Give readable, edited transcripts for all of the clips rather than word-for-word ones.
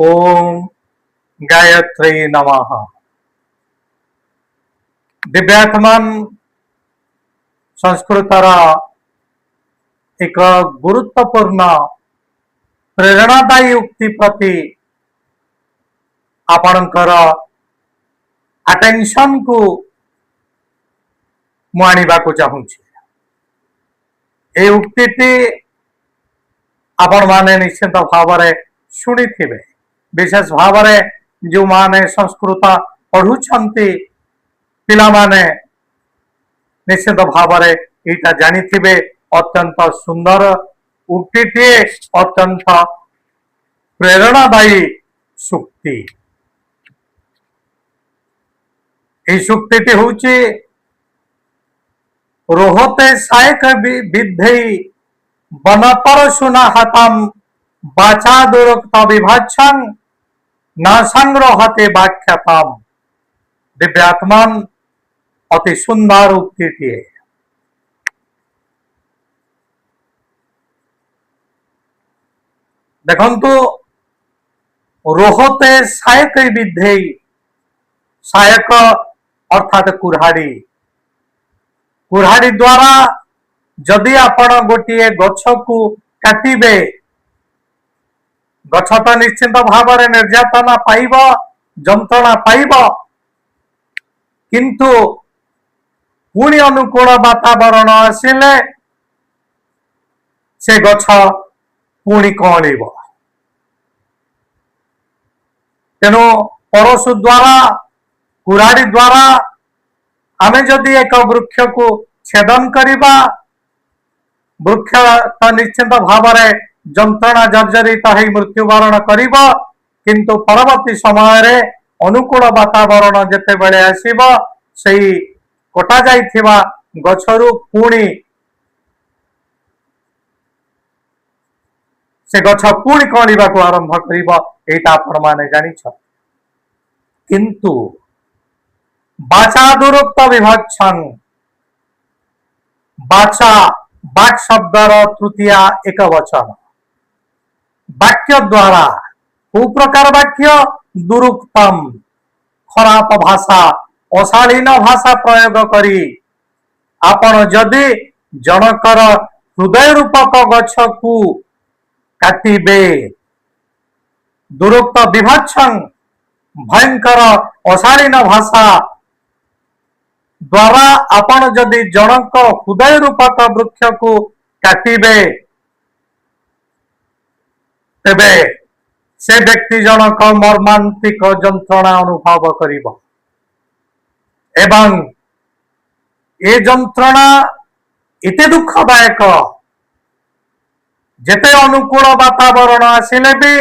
ओम गायत्री नमः। दिव्यात्मान संस्कृतर एक गुरुत्वपूर्ण प्रेरणादायी उक्ति प्रति आपणकर अटेंशन को मुआनिबाकु चाहूँछि। ए उक्तिटी आपण माने निश्चित भाव में शुणी थे। विशेष भाव में जो माने संस्कृत पढ़ुछंती पिला माने निश्चित भाव में यहाँ जानी थे। अत्यंत सुंदर उक्तिटी, अत्यंत प्रेरणादायी सूक्ति। यह सूक्तिटी होची रोहते सायक विद्धि बनपर सुनाहतम बाचा दुरुक्त विभाक्षण न संग्रहते वाक्यतम। दिव्यात्मान अति सुंदर उक्ति। देखंतु रोहते सायक विद्धि, सायक अर्थात कुराड़ी, कुराड़ी द्वारा जदि आपण गोटे गछ को काटिबे, गछ तो निश्चित भाव में निर्यातना पाइब, जंत्रणा पाइब, किंतु पुणी अनुकूल वातावरण आसिले से गछ पुणी कौलिब। तेणु परशु द्वारा, कुराड़ी द्वारा आमे जदि एक वृक्ष को छेदन करिबा, वृक्ष तो निश्चित भाव में जंत्रणा जर्जरित हो मृत्युवरण करिब, किंतु परवर्ती समय रे अनुकूल वातावरण जेते बेले आसीब, सेही कटा जाइथिबा गछरु पुणी से गछ पुणी कणिबा को आरंभ करिब। एटा आपण माने जानिछ। किंतु बाचा दुरुक्त विभक्षण, बाचा बाक शब्दर तृतीया एक वचन, वाक्य द्वारा कुप्रकार वाक्य दुरुक्तम, खराब भाषा, अशालीन भाषा प्रयोग करी आपण जदि जनकर हृदय रूपक गछ को काटिबे, दुरुक्त विभक्षण भयंकर अशालीन भाषा द्वारा आपण जदि जनक हृदय रूपक वृक्ष को काटिबे, तेबे से व्यक्ति जनक मर्मांतिक जंत्रणा अनुभव करिब। एवं ए जंत्रणा इते दुखदायक, जेते अनुकूल वातावरण आसिले भी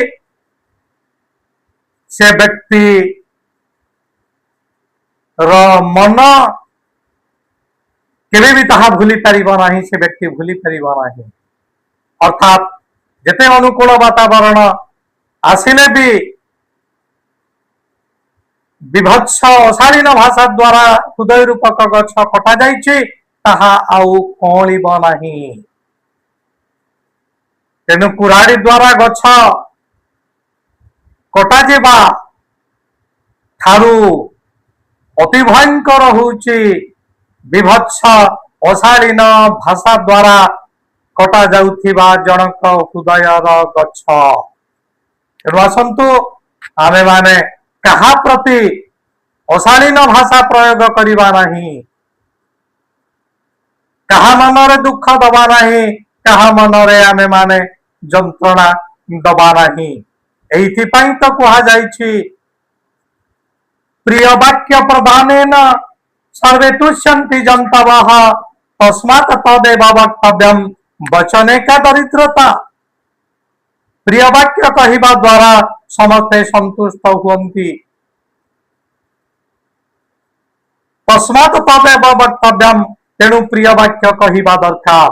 से व्यक्ति रो मन केबे भी ताहा भूली पारिबो नाही, से व्यक्ति भूली पारिबो नाही। अर्थात जेते अनुकूल वातावरण आसिले भी विभत्स अशालीन भाषा द्वारा हृदय रूपक गछ कटा जाइछि, ताहा आउ कौलिबो नाही। तेणु कुराड़ी द्वारा गछ कटा जेबा थारू अति भयंकर होउछि विभत्स अशालीन भाषा द्वारा कटा जाउथिबा जनक हृदयर गछ। तेणु आसंतु आमे माने कहा प्रति अशालीन भाषा प्रयोग करिबा नाही, कहा मनरे दुख दबा नाही, कहा मनरे आमे माने जंत्रणा दबा नाही। एइथिपाई तो कहा जाइछि प्रिय वाक्य प्रदानेन सर्वे तुष्यन्ति जन्तवः, तस्मात् तदेव वक्तव्यम वचने का दरिद्रता। प्रिय वाक्य कहिबा द्वारा समस्ते संतुष्ट हुअन्ति, तस्मात् तदेव वक्तव्यम, तेणु प्रिय वाक्य कहिबा दरकार।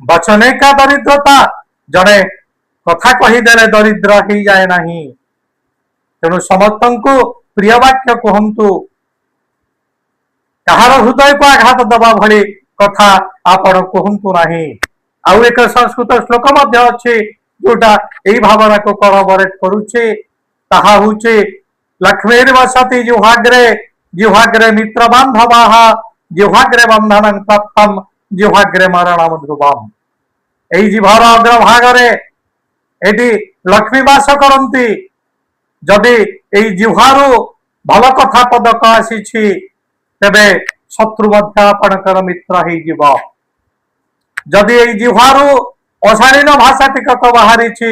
वचने का दरिद्रता, जड़े कथा कहीदेले दरिद्र ही जाए नहीं। तेणु समस्त को प्रिय वाक्य कहतु, कहार हृदय को आघात दबा भली कथा आपण कहतु नहीं। आउ एक संस्कृत श्लोक मध्य अछि, जोटा यही भावना को कोराबोरेट करुचे ताहा हुचे लक्ष्मीर वसति जिह्वाग्रे जिह्वाग्रे मित्र बांधवाः जिह्वाग्रे बंधनं तत्तम जिह्वाग्रे मरणं ध्रुवम् এই জিহ্বার অগ্রভাগরে এটি লক্ষ্মী বাস করନ୍ତି যদি এই জিহ্বারু ভাল কথা পদক আসিছি তেবে শত্রু মধ্য আপনার মিত্র হইଯିব যদি এই জিহ্বারু অশালীন ভাষা টিকক বাহারিছি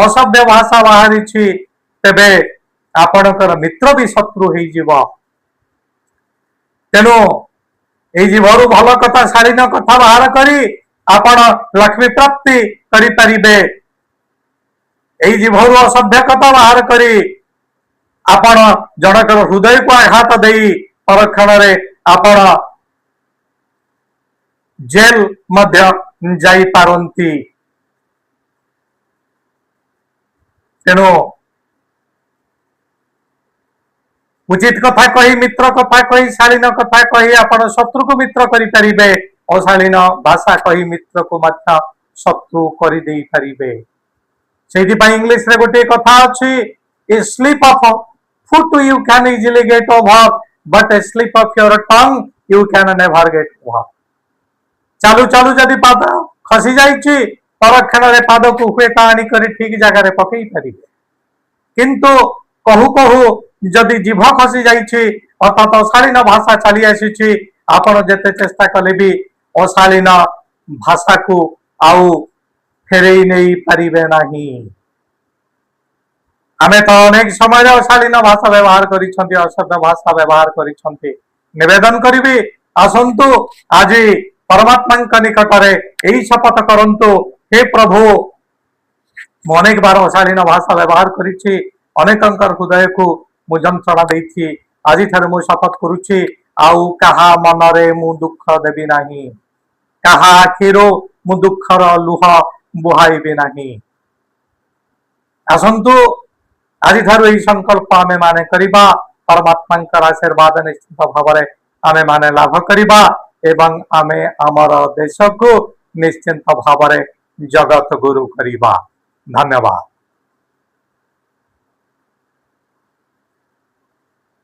অসভ্য ভাষা বাহারিছি তেবে আপনার মিত্র বি শত্রু হইଯିব তেণু এই জিহ্বারু ভাল কথা শালীন কথা বাহার করি आपण लक्ष्मी प्राप्ति करि परिबे एई जीभरु असभ्य कथा बाहर करी आपण जनकर हृदय को आघात देई परक्षण रे आपण जेल मध्य जाई पारंती तेणु उचित कथा कही मित्र कथा कही शालीन कथा कही आपण शत्रु को मित्र करि परिबे अशालीन भाषा कही मित्र को मध्य शत्रु करि देई परिबे सेहि पई इंग्लिश रे गोटे कथा अछि a slip of foot you can easily get over but a slip of your tongue you can never get over चालू चालू जदि पाद खसी जाइछि परक्षण रे पाद को हुएता आनी करी ठीक जगह रे पकई परिबे किंतु कहू कहू जदि जीभ खसी जाइछि अर्थात अशालीन भाषा चली आसीछि आपण जेते चेष्टा कले भी अशालीन भाषा को आउ फेरई नहीं पारिबे नहीं आमे तो अनेक समय अशालीन भाषा व्यवहार करिसंती असभ्य भाषा व्यवहार करिसंती निवेदन करिबी आसंतु आज परमात्मा निकट रे एही शपथ करंतु हे प्रभु मु अनेक बार अशालीन भाषा व्यवहार करिछि अनेकंकर हृदय को मु जंत्रणा देछि आज ठारे मु शपथ करुछि आउ कहा मनरे मु दुख देबी नाही कहा आखिरो मु दुखर लुह बुहाइबी नाही आसंतु आज ठारू एही संकल्प आमे माने करिबा परमात्मा आशीर्वाद निश्चित भाव आमे माने लाभ करिबा एवं आमे आमर देश को निश्चित भाव जगत गुरु करिबा। धन्यवाद।